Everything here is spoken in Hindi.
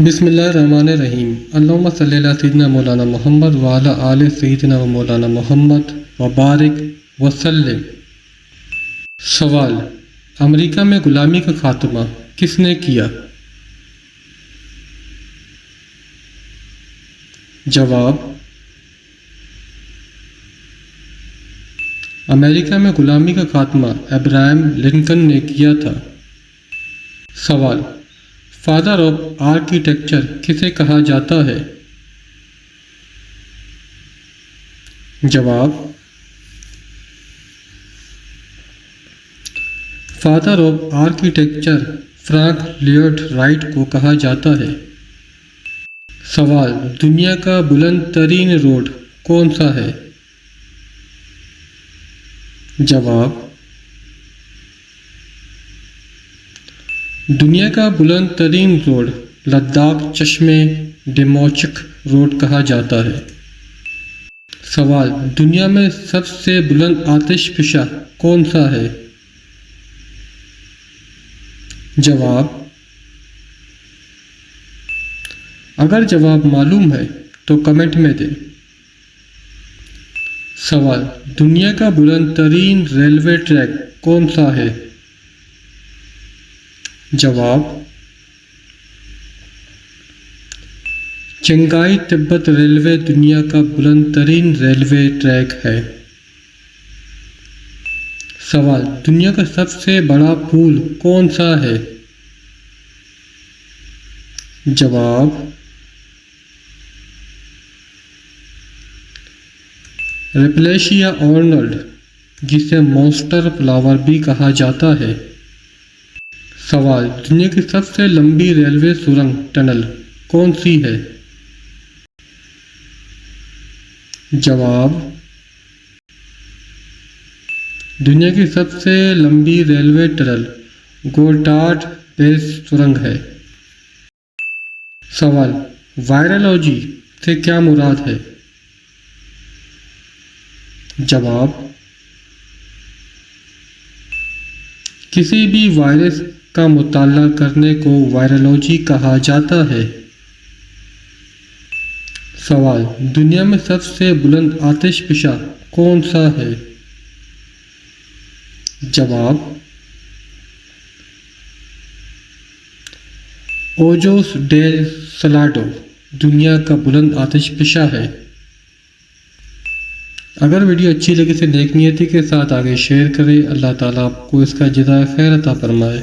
बिस्मिल्लाहिर्रहमानिर्रहीम। अल्लाहुम्मा सल्ली अला सय्यिदिना मौलाना मोहम्मद व अला आले सय्यिदिना व मौलाना मोहम्मद व बारिक वसल्लिम। सवाल: अमेरिका में गुलामी का खात्मा किसने किया? जवाब: अमेरिका में गुलामी का खात्मा अब्राहम लिंकन ने किया था। सवाल: फादर ऑफ आर्किटेक्चर किसे कहा जाता है? जवाब: father of architecture Frank lloyd right को कहा जाता है। सवाल: दुनिया का बुलंद तरीन रोड कौन सा है? जवाब: दुनिया का बुलंद तरीन रोड लद्दाख चश्मे डेमोचिक रोड कहा जाता है। सवाल: दुनिया में सबसे बुलंद आतिशफिशा कौन सा है? जवाब: अगर जवाब मालूम है तो कमेंट में दें। सवाल: दुनिया का बुलंद तरीन रेलवे ट्रैक कौन सा है? जवाब: चिंगाई तिब्बत रेलवे दुनिया का बुलंद तरीन रेलवे ट्रैक है। सवाल: दुनिया का सबसे बड़ा पुल कौन सा है? जवाब: रेपलेशिया आर्नल्ड, जिसे मॉन्स्टर फ्लावर भी कहा जाता है। सवाल: दुनिया की सबसे लंबी रेलवे सुरंग टनल कौन सी है? जवाब: दुनिया की सबसे लंबी रेलवे टनल गोटार्ड बेस सुरंग है। सवाल: वायरोलॉजी से क्या मुराद है? जवाब: किसी भी वायरस का मुताला करने को वायरोलॉजी कहा जाता है। सवाल: दुनिया में सबसे बुलंद आतिशफिशा कौन सा है? जवाब: ओजोस डेल सलाडो दुनिया का बुलंद आतिशफिशा है। अगर वीडियो अच्छी लगे तो नेक नियति के साथ आगे शेयर करें। अल्लाह ताला आपको इसका जज़ाए खैर अता फरमाए।